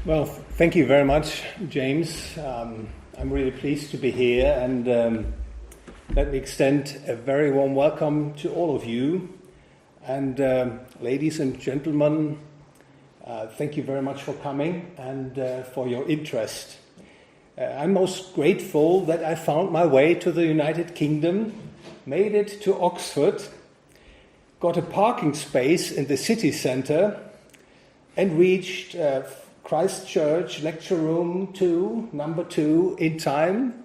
Well, thank you very much, James. I'm really pleased to be here, and let me extend a very warm welcome to all of you. And ladies and gentlemen, thank you very much for coming and for your interest. I'm most grateful that I found my way to the United Kingdom, made it to Oxford, got a parking space in the city centre, and reached Christ Church lecture room number 2 in time.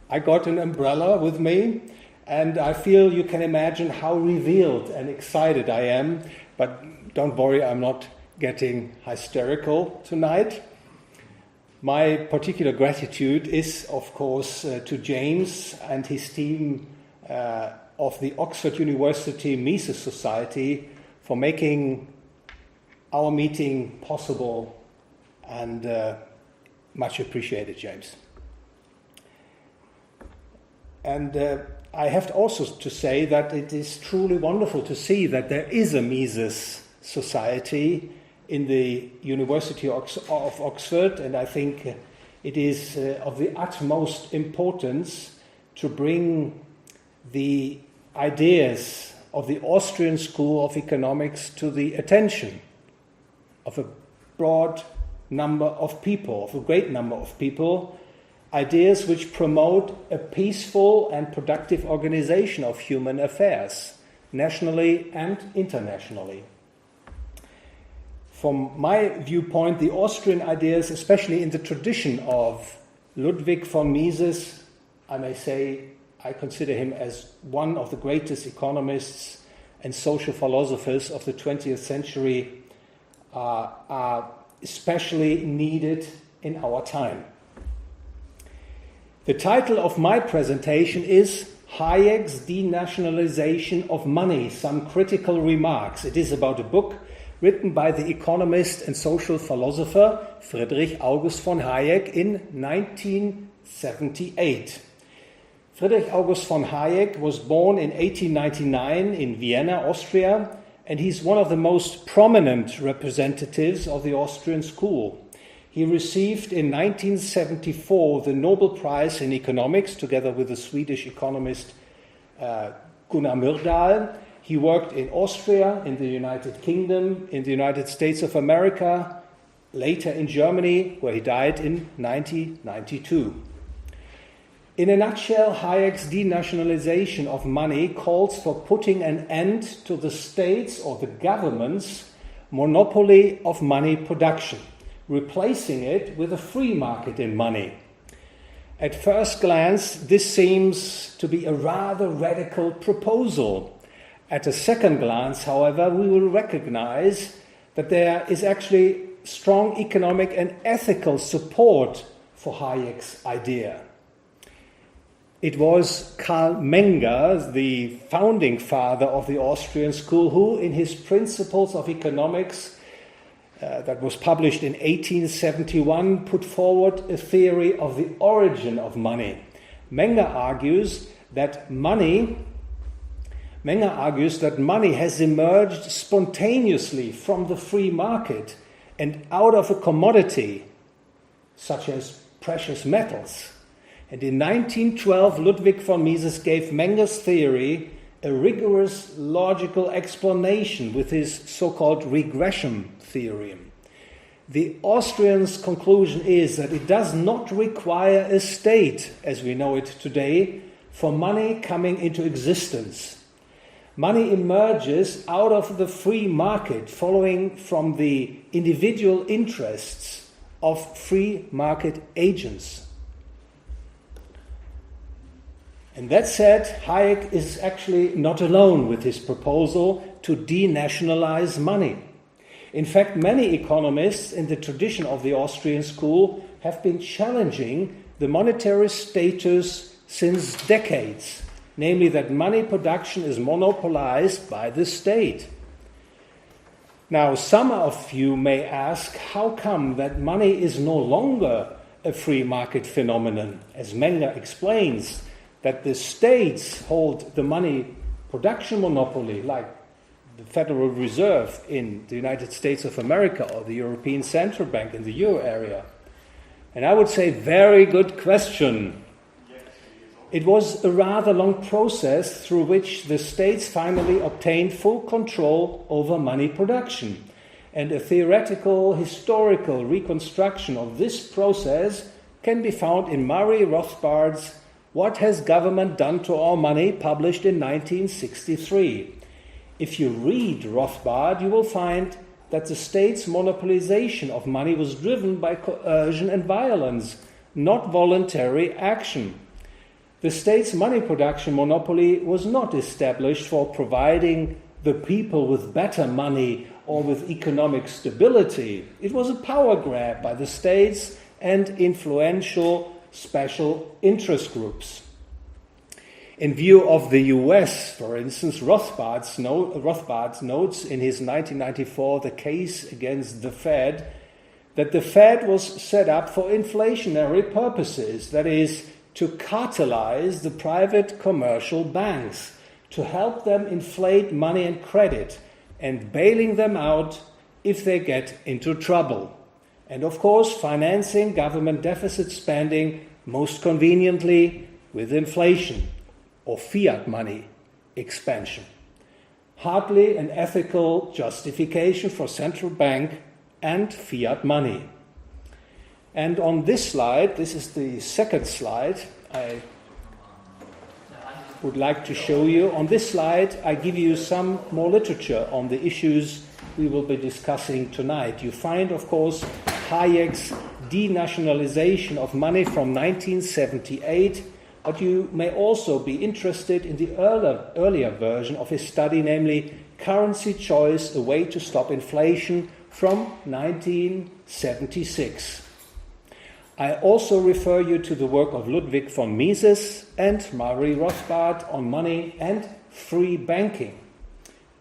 I got an umbrella with me, and I feel you can imagine how revealed and excited I am, but don't worry, I'm not getting hysterical tonight. My particular gratitude is, of course, to James and his team of the Oxford University Mises Society for making our meeting possible, and much appreciated, James. And I have also to say that it is truly wonderful to see that there is a Mises Society in the University of Oxford, and I think it is of the utmost importance to bring the ideas of the Austrian School of Economics to the attention of a broad number of people, of a great number of people, ideas which promote a peaceful and productive organization of human affairs, nationally and internationally. From my viewpoint, the Austrian ideas, especially in the tradition of Ludwig von Mises, I may say I consider him as one of the greatest economists and social philosophers of the 20th century, are especially needed in our time. The title of my presentation is Hayek's Denationalisation of Money, Some Critical Remarks. It is about a book written by the economist and social philosopher Friedrich August von Hayek in 1978. Friedrich August von Hayek was born in 1899 in Vienna, Austria, and he's one of the most prominent representatives of the Austrian school. He received in 1974 the Nobel Prize in Economics together with the Swedish economist Gunnar Myrdal. He worked in Austria, in the United Kingdom, in the United States of America, later in Germany, where he died in 1992. In a nutshell, Hayek's denationalization of money calls for putting an end to the state's or the government's monopoly of money production, replacing it with a free market in money. At first glance, this seems to be a rather radical proposal. At a second glance, however, we will recognize that there is actually strong economic and ethical support for Hayek's idea. It was Karl Menger, the founding father of the Austrian school, who, in his Principles of Economics, that was published in 1871, put forward a theory of the origin of money. Menger argues that money has emerged spontaneously from the free market and out of a commodity, such as precious metals. And in 1912, Ludwig von Mises gave Menger's theory a rigorous logical explanation with his so-called regression theorem. The Austrian's conclusion is that it does not require a state, as we know it today, for money coming into existence. Money emerges out of the free market, following from the individual interests of free market agents. And that said, Hayek is actually not alone with his proposal to denationalize money. In fact, many economists in the tradition of the Austrian school have been challenging the monetary status since decades, namely that money production is monopolized by the state. Now, some of you may ask, how come that money is no longer a free market phenomenon? As Menger explains, that the states hold the money production monopoly, like the Federal Reserve in the United States of America or the European Central Bank in the euro area? And I would say, very good question. It was a rather long process through which the states finally obtained full control over money production. And a theoretical, historical reconstruction of this process can be found in Murray Rothbard's What Has Government Done to Our Money, published in 1963. If you read Rothbard, you will find that the state's monopolization of money was driven by coercion and violence, not voluntary action. The state's money production monopoly was not established for providing the people with better money or with economic stability. It was a power grab by the states and influential special interest groups. In view of the US, for instance, Rothbard notes in his 1994 The Case Against the Fed that the Fed was set up for inflationary purposes, that is, to cartelize the private commercial banks, to help them inflate money and credit, and bailing them out if they get into trouble. And of course, financing government deficit spending most conveniently with inflation or fiat money expansion. Hardly an ethical justification for central bank and fiat money. And on this slide, this is the second slide I would like to show you. On this slide, I give you some more literature on the issues we will be discussing tonight. You find, of course, Hayek's Denationalisation of Money from 1978, but you may also be interested in the earlier version of his study, namely Currency Choice, A Way to Stop Inflation, from 1976. I also refer you to the work of Ludwig von Mises and Murray Rothbard on money and free banking.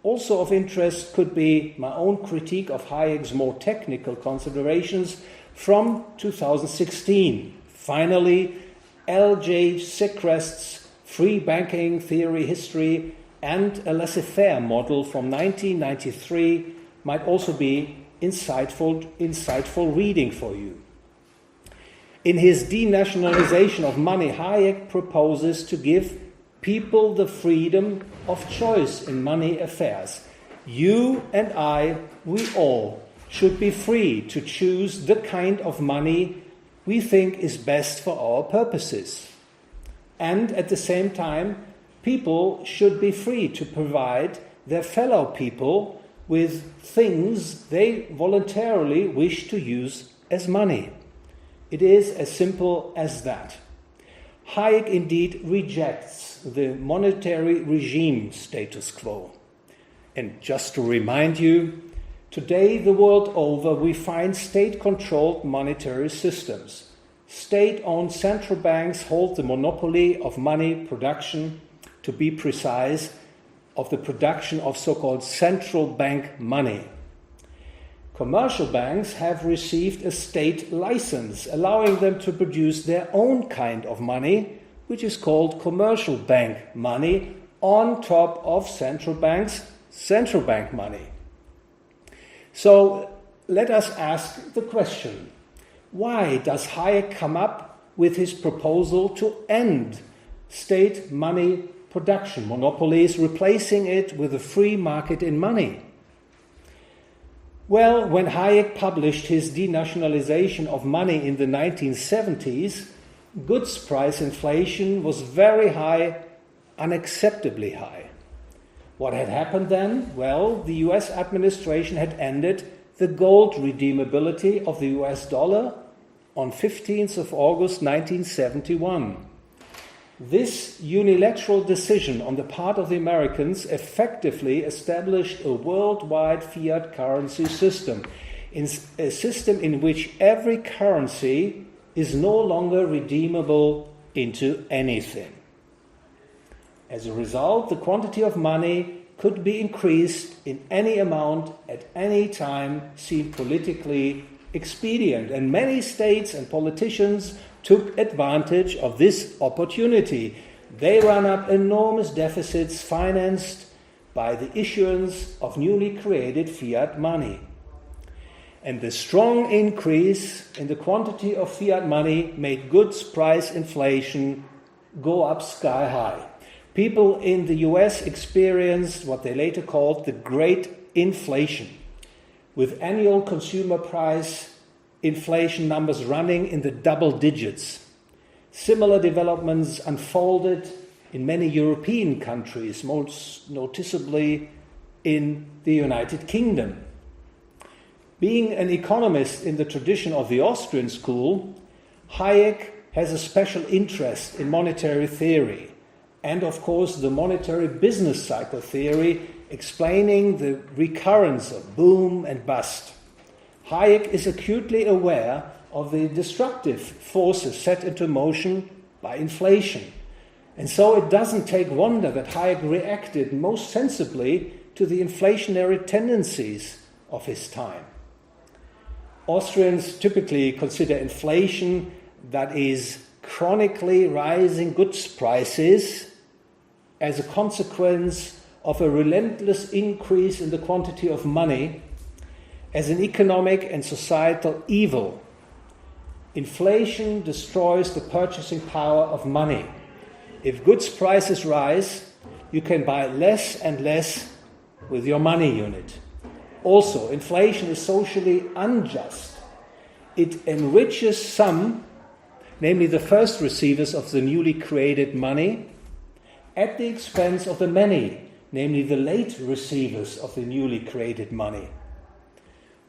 Also of interest could be my own critique of Hayek's more technical considerations from 2016. Finally, L.J. Sechrest's Free Banking Theory History and a laissez-faire model from 1993 might also be insightful reading for you. In his Denationalisation of Money, Hayek proposes to give people the freedom of choice in money affairs. You and I, we all, should be free to choose the kind of money we think is best for our purposes. And at the same time, people should be free to provide their fellow people with things they voluntarily wish to use as money. It is as simple as that. Hayek indeed rejects the monetary regime status quo. And just to remind you, today the world over we find state-controlled monetary systems. State-owned central banks hold the monopoly of money production, to be precise, of the production of so-called central bank money. Commercial banks have received a state license, allowing them to produce their own kind of money, which is called commercial bank money, on top of central banks' central bank money. So let us ask the question, why does Hayek come up with his proposal to end state money production monopolies, replacing it with a free market in money? Well, when Hayek published his Denationalisation of Money in the 1970s, goods price inflation was very high, unacceptably high. What had happened then? Well, the US administration had ended the gold redeemability of the US dollar on 15th of August 1971. This unilateral decision on the part of the Americans effectively established a worldwide fiat currency system, a system in which every currency is no longer redeemable into anything. As a result, the quantity of money could be increased in any amount at any time seemed politically expedient, and many states and politicians took advantage of this opportunity. They ran up enormous deficits financed by the issuance of newly created fiat money. And the strong increase in the quantity of fiat money made goods price inflation go up sky high. People in the US experienced what they later called the Great Inflation, with annual consumer price inflation numbers running in the double digits. Similar developments unfolded in many European countries, most noticeably in the United Kingdom. Being an economist in the tradition of the Austrian school, Hayek has a special interest in monetary theory and, of course, the monetary business cycle theory explaining the recurrence of boom and bust. Hayek is acutely aware of the destructive forces set into motion by inflation. And so it doesn't take wonder that Hayek reacted most sensibly to the inflationary tendencies of his time. Austrians typically consider inflation, that is, chronically rising goods prices, as a consequence of a relentless increase in the quantity of money, as an economic and societal evil. Inflation destroys the purchasing power of money. If goods prices rise, you can buy less and less with your money unit. Also, inflation is socially unjust. It enriches some, namely the first receivers of the newly created money, at the expense of the many, namely the late receivers of the newly created money.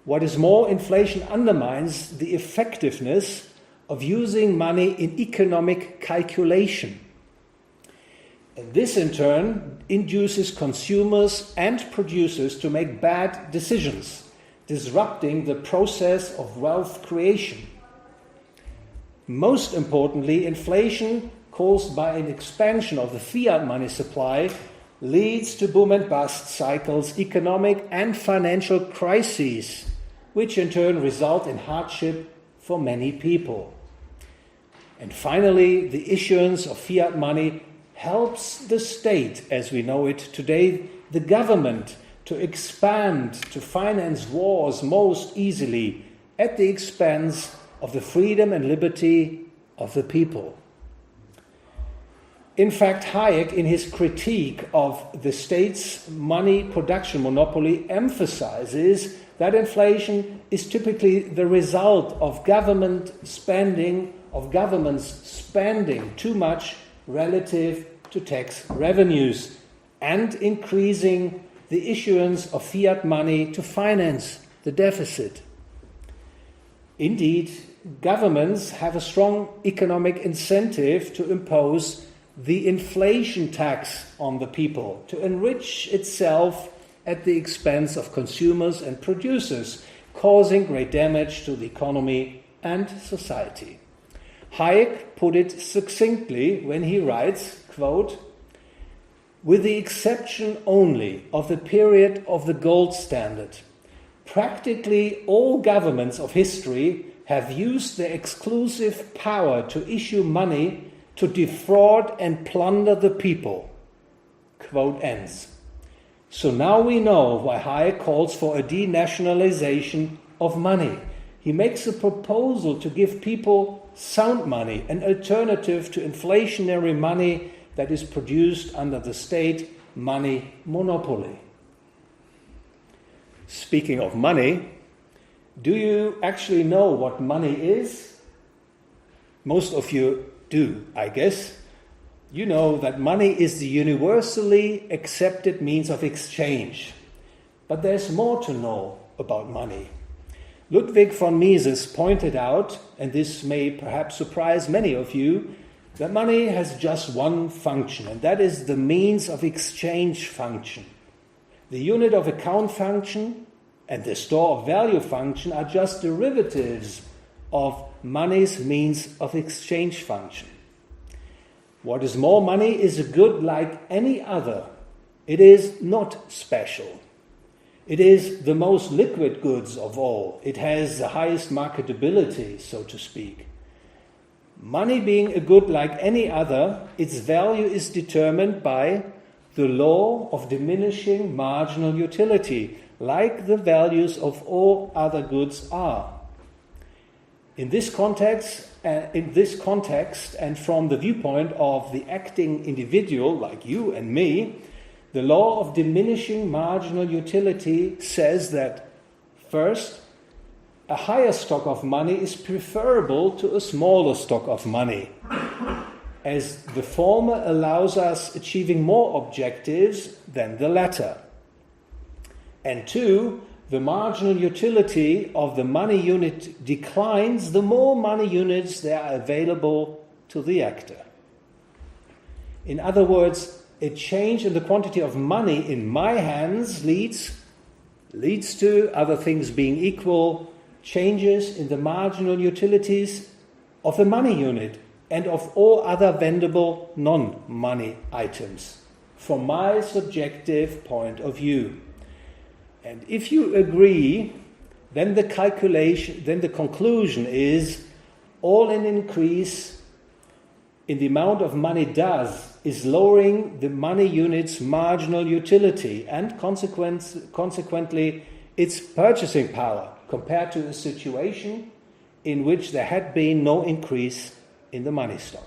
What is more, inflation undermines the effectiveness of using money in economic calculation. And this, in turn, induces consumers and producers to make bad decisions, disrupting the process of wealth creation. Most importantly, inflation caused by an expansion of the fiat money supply leads to boom and bust cycles, economic and financial crises, which in turn result in hardship for many people. And finally, the issuance of fiat money helps the state, as we know it today, the government, to expand, to finance wars most easily at the expense of the freedom and liberty of the people. In fact, Hayek, in his critique of the state's money production monopoly, emphasizes that inflation is typically the result of governments spending too much relative to tax revenues and increasing the issuance of fiat money to finance the deficit. Indeed, governments have a strong economic incentive to impose the inflation tax on the people, to enrich itself at the expense of consumers and producers, causing great damage to the economy and society. Hayek put it succinctly when he writes, quote, "With the exception only of the period of the gold standard, practically all governments of history have used their exclusive power to issue money to defraud and plunder the people." Quote ends. So now we know why Hayek calls for a denationalization of money. He makes a proposal to give people sound money, an alternative to inflationary money that is produced under the state money monopoly. Speaking of money, do you actually know what money is? Most of you do, I guess. You know that money is the universally accepted means of exchange. But there's more to know about money. Ludwig von Mises pointed out, and this may perhaps surprise many of you, that money has just one function, and that is the means of exchange function. The unit of account function and the store of value function are just derivatives of money's means of exchange function. What is more, money is a good like any other. It is not special. It is the most liquid goods of all. It has the highest marketability, so to speak. Money being a good like any other, its value is determined by the law of diminishing marginal utility, like the values of all other goods are. In this context, and from the viewpoint of the acting individual, like you and me, the law of diminishing marginal utility says that, first, a higher stock of money is preferable to a smaller stock of money, as the former allows us achieving more objectives than the latter. And two, the marginal utility of the money unit declines the more money units there are available to the actor. In other words, a change in the quantity of money in my hands leads to, other things being equal, changes in the marginal utilities of the money unit and of all other vendable non-money items, from my subjective point of view. And if you agree, then the conclusion is all an increase in the amount of money is lowering the money unit's marginal utility and consequently its purchasing power compared to a situation in which there had been no increase in the money stock.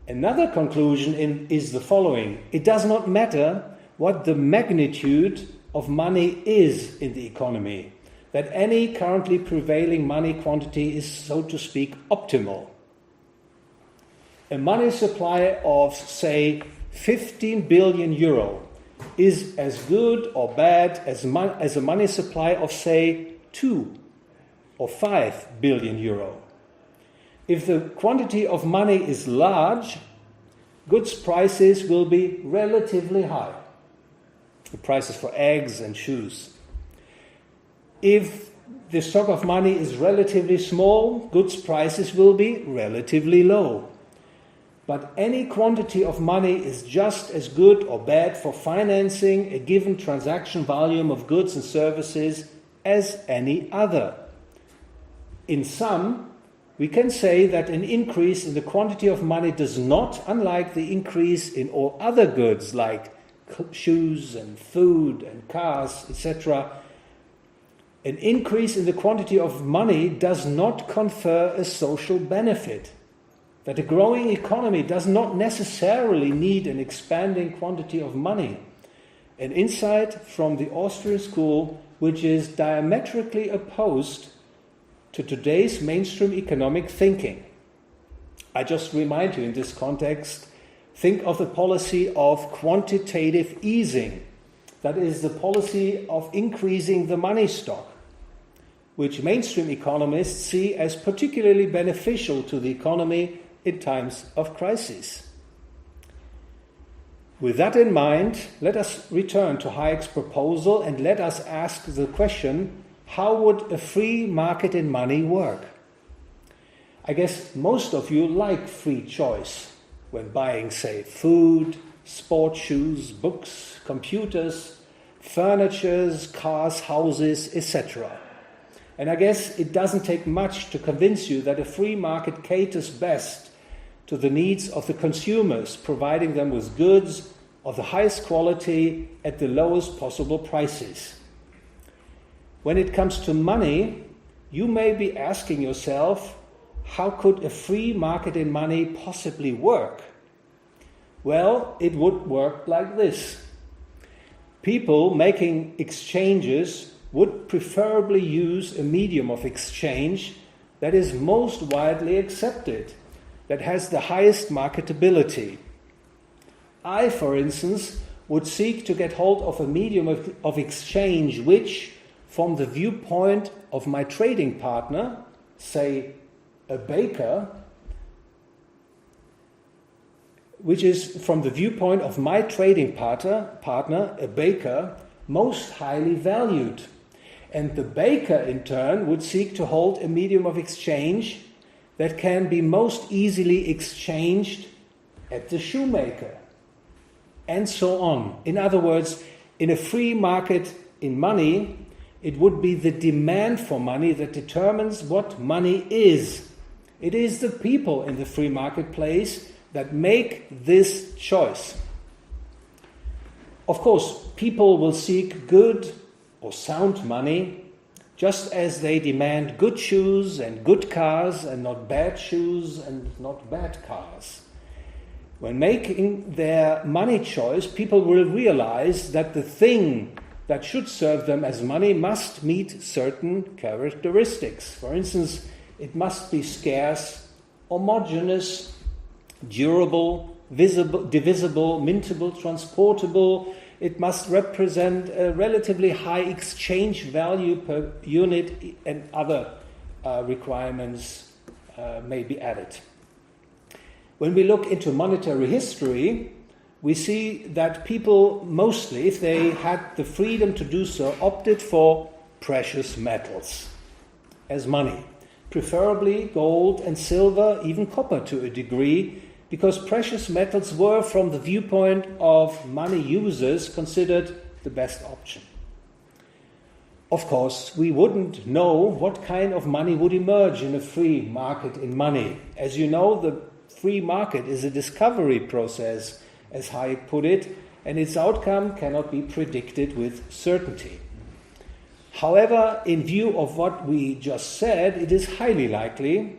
Another conclusion is the following: it does not matter what the magnitude of money is in the economy, that any currently prevailing money quantity is, so to speak, optimal. A money supply of, say, 15 billion euro is as good or bad as a money supply of, say, 2 or 5 billion euro. If the quantity of money is large, goods prices will be relatively high. The prices for eggs and shoes. If the stock of money is relatively small, goods prices will be relatively low. But any quantity of money is just as good or bad for financing a given transaction volume of goods and services as any other. In sum, we can say that an increase in the quantity of money does not, unlike the increase in all other goods like shoes and food and cars, etc., an increase in the quantity of money does not confer a social benefit. That a growing economy does not necessarily need an expanding quantity of money. An insight from the Austrian school which is diametrically opposed to today's mainstream economic thinking. I just remind you in this context, think of the policy of quantitative easing, that is the policy of increasing the money stock, which mainstream economists see as particularly beneficial to the economy in times of crisis. With that in mind, let us return to Hayek's proposal and let us ask the question, how would a free market in money work? I guess most of you like free choice when buying, say, food, sport shoes, books, computers, furniture, cars, houses, etc. And I guess it doesn't take much to convince you that a free market caters best to the needs of the consumers, providing them with goods of the highest quality at the lowest possible prices. When it comes to money, you may be asking yourself, how could a free market in money possibly work? Well, it would work like this. People making exchanges would preferably use a medium of exchange that is most widely accepted, that has the highest marketability. I, for instance, would seek to get hold of a medium of exchange which, from the viewpoint of my trading partner, say a baker, which is from the viewpoint of my trading partner, a baker, most highly valued. And the baker, in turn, would seek to hold a medium of exchange that can be most easily exchanged at the shoemaker, and so on. In other words, in a free market in money, it would be the demand for money that determines what money is. It is the people in the free marketplace that make this choice. Of course, people will seek good or sound money, just as they demand good shoes and good cars and not bad shoes and not bad cars. When making their money choice, people will realize that the thing that should serve them as money must meet certain characteristics. For instance, it must be scarce, homogeneous, durable, visible, divisible, mintable, transportable. It must represent a relatively high exchange value per unit, and other requirements may be added. When we look into monetary history, we see that people mostly, if they had the freedom to do so, opted for precious metals as money, preferably gold and silver, even copper to a degree, because precious metals were, from the viewpoint of money users, considered the best option. Of course, we wouldn't know what kind of money would emerge in a free market in money. As you know, the free market is a discovery process, as Hayek put it, and its outcome cannot be predicted with certainty. However, in view of what we just said, it is highly likely,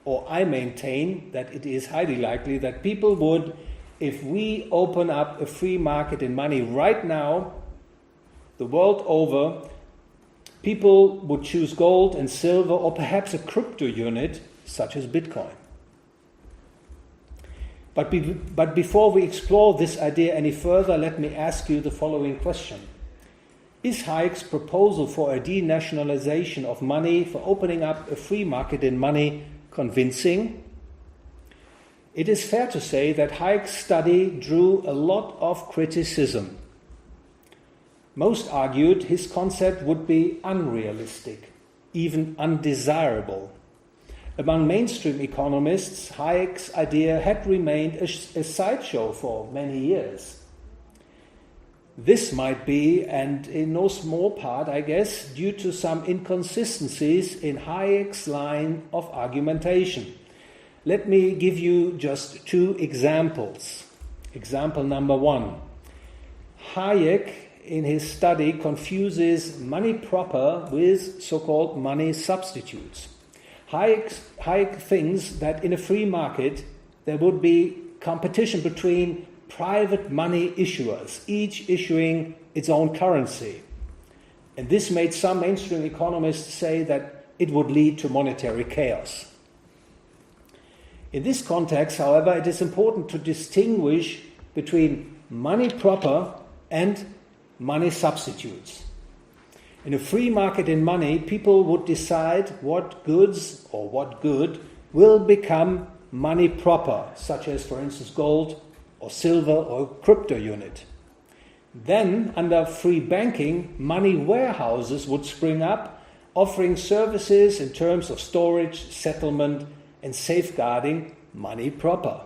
or I maintain that it is highly likely, that people would, if we open up a free market in money right now, the world over, people would choose gold and silver, or perhaps a crypto unit such as Bitcoin. But before we explore this idea any further, let me ask you the following question. Is Hayek's proposal for a denationalization of money, for opening up a free market in money, convincing? It is fair to say that Hayek's study drew a lot of criticism. Most argued his concept would be unrealistic, even undesirable. Among mainstream economists, Hayek's idea had remained a sideshow for many years. This might be, and in no small part, I guess, due to some inconsistencies in Hayek's line of argumentation. Let me give you just two examples. Example number one. Hayek, in his study, confuses money proper with so-called money substitutes. Hayek thinks that in a free market there would be competition between private money issuers, each issuing its own currency. And this made some mainstream economists say that it would lead to monetary chaos. In this context, however, it is important to distinguish between money proper and money substitutes. In a free market in money, people would decide what goods or what good will become money proper, such as, for instance, gold or silver or crypto unit. Then, under free banking, money warehouses would spring up, offering services in terms of storage, settlement, and safeguarding money proper.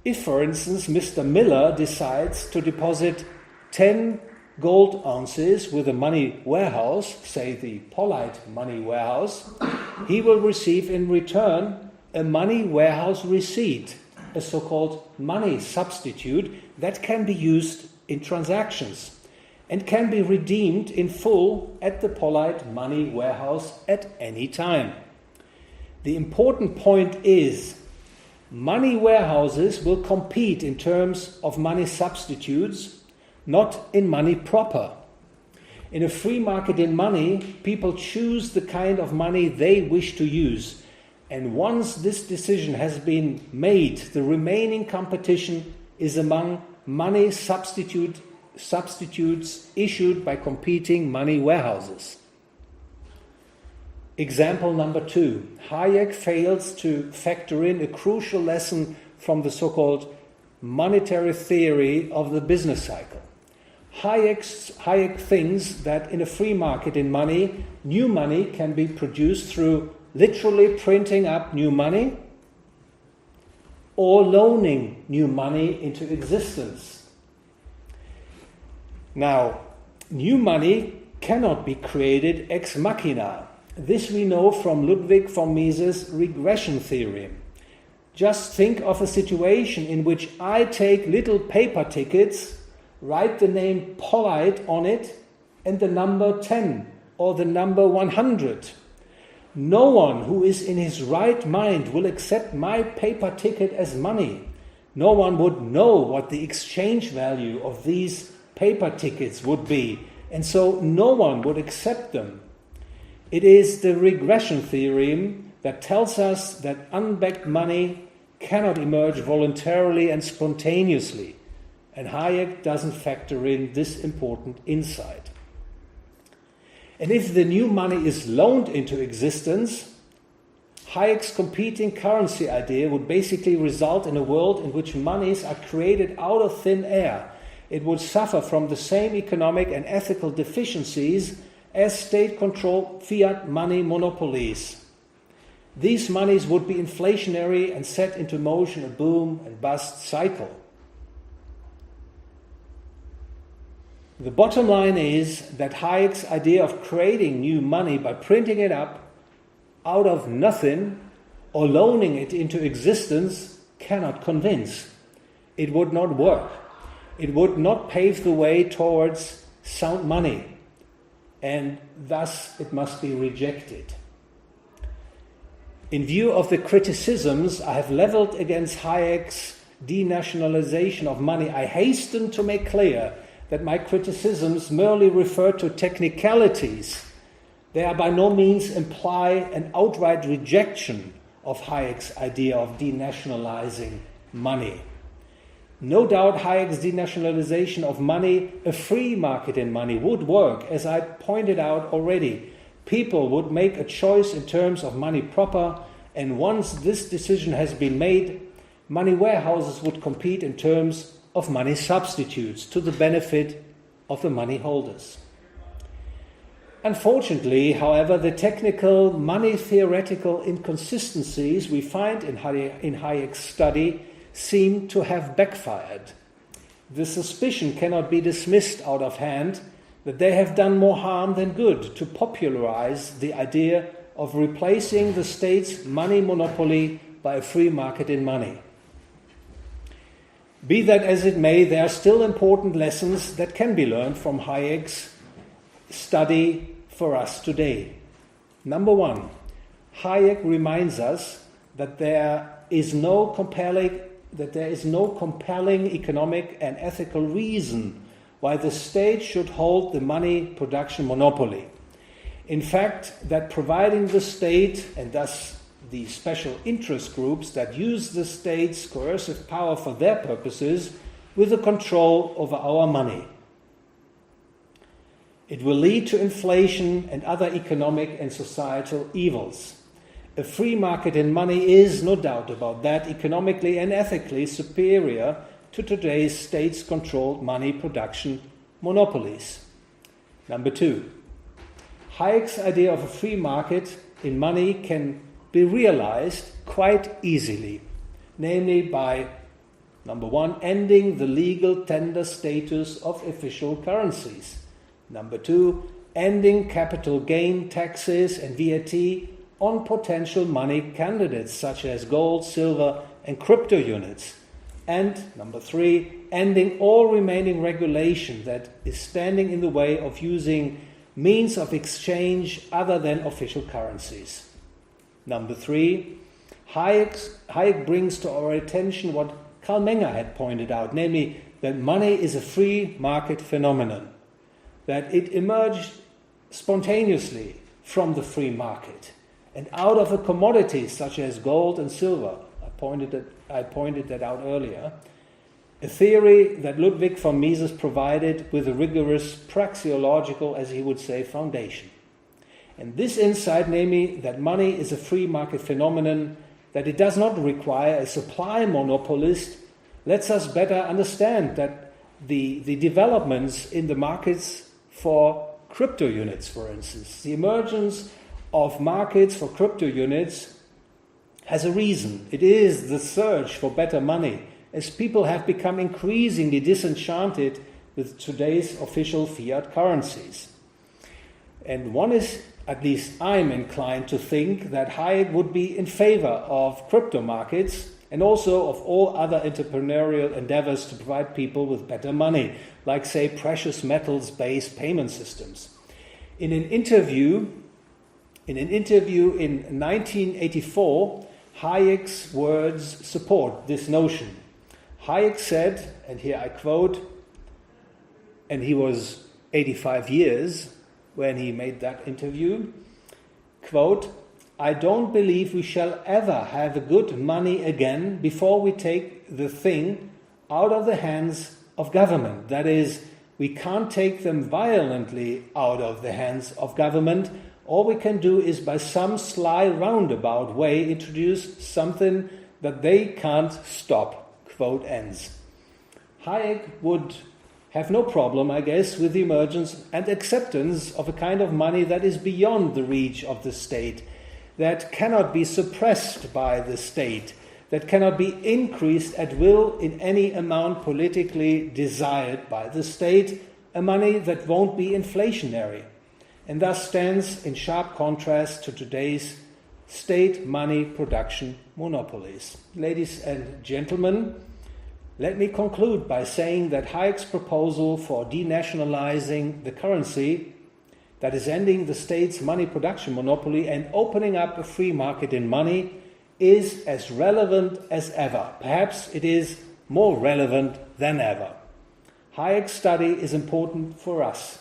If, for instance, Mr. Miller decides to deposit 10 gold ounces with a money warehouse, say the Polleit money warehouse, he will receive in return a money warehouse receipt, a so-called money substitute that can be used in transactions and can be redeemed in full at the Polleit money warehouse at any time. The important point is, money warehouses will compete in terms of money substitutes, not in money proper. In a free market in money, people choose the kind of money they wish to use. And once this decision has been made, the remaining competition is among money substitutes issued by competing money warehouses. Example number two. Hayek fails to factor in a crucial lesson from the so-called monetary theory of the business cycle. Hayek thinks that in a free market in money, new money can be produced through literally printing up new money or loaning new money into existence. Now, new money cannot be created ex machina. This we know from Ludwig von Mises' regression theorem. Just think of a situation in which I take little paper tickets write the name Polleit on it and the number 10 or the number 100. No one who is in his right mind will accept my paper ticket as money. No one would know what the exchange value of these paper tickets would be, and so no one would accept them. It is the regression theorem that tells us that unbacked money cannot emerge voluntarily and spontaneously, and Hayek doesn't factor in this important insight. And if the new money is loaned into existence, Hayek's competing currency idea would basically result in a world in which monies are created out of thin air. It would suffer from the same economic and ethical deficiencies as state-controlled fiat money monopolies. These monies would be inflationary and set into motion a boom and bust cycle. The bottom line is that Hayek's idea of creating new money by printing it up out of nothing or loaning it into existence cannot convince. It would not work. It would not pave the way towards sound money, and thus it must be rejected. In view of the criticisms I have leveled against Hayek's denationalisation of money, I hasten to make clear that my criticisms merely refer to technicalities. They are by no means imply an outright rejection of Hayek's idea of denationalizing money. No doubt Hayek's denationalization of money, a free market in money, would work. As I pointed out already, people would make a choice in terms of money proper, and once this decision has been made, money warehouses would compete in terms of money substitutes to the benefit of the money holders. Unfortunately, however, the technical money-theoretical inconsistencies we find in Hayek's study seem to have backfired. The suspicion cannot be dismissed out of hand that they have done more harm than good to popularize the idea of replacing the state's money monopoly by a free market in money. Be that as it may, there are still important lessons that can be learned from Hayek's study for us today. Number one, Hayek reminds us that there is no compelling economic and ethical reason why the state should hold the money production monopoly. In fact, that providing the state, and thus the special interest groups that use the state's coercive power for their purposes, with the control over our money. It will lead to inflation and other economic and societal evils. A free market in money is, no doubt about that, economically and ethically superior to today's states-controlled money production monopolies. Number two, Hayek's idea of a free market in money can be realized quite easily, namely by, number one, ending the legal tender status of official currencies. Number two, ending capital gain taxes and VAT on potential money candidates such as gold, silver, and crypto units. And number three, ending all remaining regulation that is standing in the way of using means of exchange other than official currencies. Number three, Hayek brings to our attention what Karl Menger had pointed out, namely that money is a free market phenomenon, that it emerged spontaneously from the free market and out of a commodity such as gold and silver. I pointed that out earlier. A theory that Ludwig von Mises provided with a rigorous praxeological, as he would say, foundation. And this insight, namely that money is a free market phenomenon, that it does not require a supply monopolist, lets us better understand that the developments in the markets for crypto units, for instance, the emergence of markets for crypto units has a reason. It is the search for better money, as people have become increasingly disenchanted with today's official fiat currencies. And one is, at least I'm inclined to think, that Hayek would be in favor of crypto markets and also of all other entrepreneurial endeavors to provide people with better money, like, say, precious metals-based payment systems. In an interview in 1984, Hayek's words support this notion. Hayek said, and here I quote, and he was 85 years when he made that interview, quote, "I don't believe we shall ever have good money again before we take the thing out of the hands of government. That is, we can't take them violently out of the hands of government. All we can do is by some sly roundabout way introduce something that they can't stop," quote ends. Hayek would have no problem, I guess, with the emergence and acceptance of a kind of money that is beyond the reach of the state, that cannot be suppressed by the state, that cannot be increased at will in any amount politically desired by the state, a money that won't be inflationary, and thus stands in sharp contrast to today's state money production monopolies. Ladies and gentlemen, let me conclude by saying that Hayek's proposal for denationalizing the currency, that is ending the state's money production monopoly and opening up a free market in money, is as relevant as ever. Perhaps it is more relevant than ever. Hayek's study is important for us,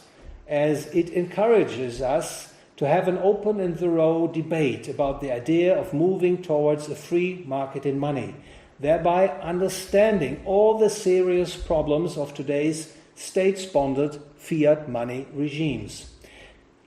as it encourages us to have an open and thorough debate about the idea of moving towards a free market in money, thereby understanding all the serious problems of today's state-sponsored fiat money regimes.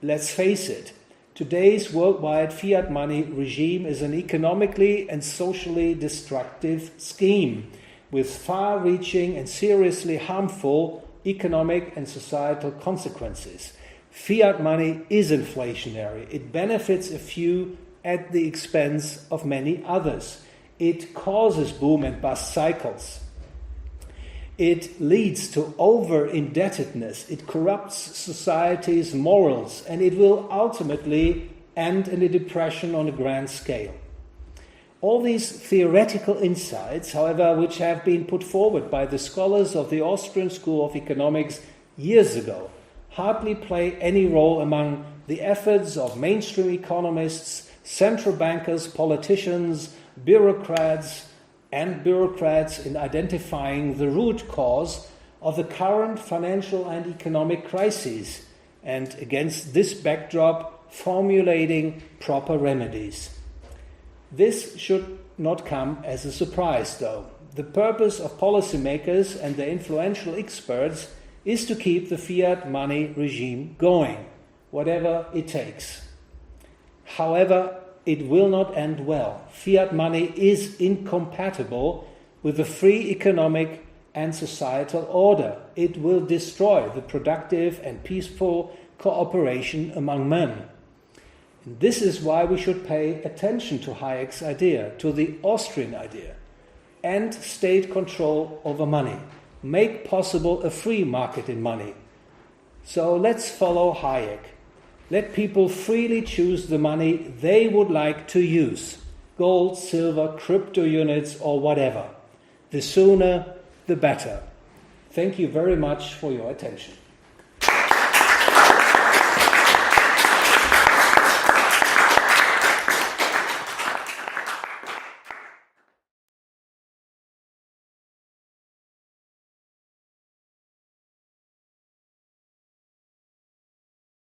Let's face it, today's worldwide fiat money regime is an economically and socially destructive scheme with far-reaching and seriously harmful economic and societal consequences. Fiat money is inflationary. It benefits a few at the expense of many others. It causes boom and bust cycles. It leads to over-indebtedness. It corrupts society's morals, and it will ultimately end in a depression on a grand scale. All these theoretical insights, however, which have been put forward by the scholars of the Austrian School of Economics years ago, hardly play any role among the efforts of mainstream economists, central bankers, politicians, bureaucrats in identifying the root cause of the current financial and economic crises, and against this backdrop, formulating proper remedies. This should not come as a surprise, though. The purpose of policymakers and their influential experts is to keep the fiat money regime going, whatever it takes. However, it will not end well. Fiat money is incompatible with the free economic and societal order. It will destroy the productive and peaceful cooperation among men. And this is why we should pay attention to Hayek's idea, to the Austrian idea. End state control over money. Make possible a free market in money. So let's follow Hayek. Let people freely choose the money they would like to use. Gold, silver, crypto units, or whatever. The sooner, the better. Thank you very much for your attention.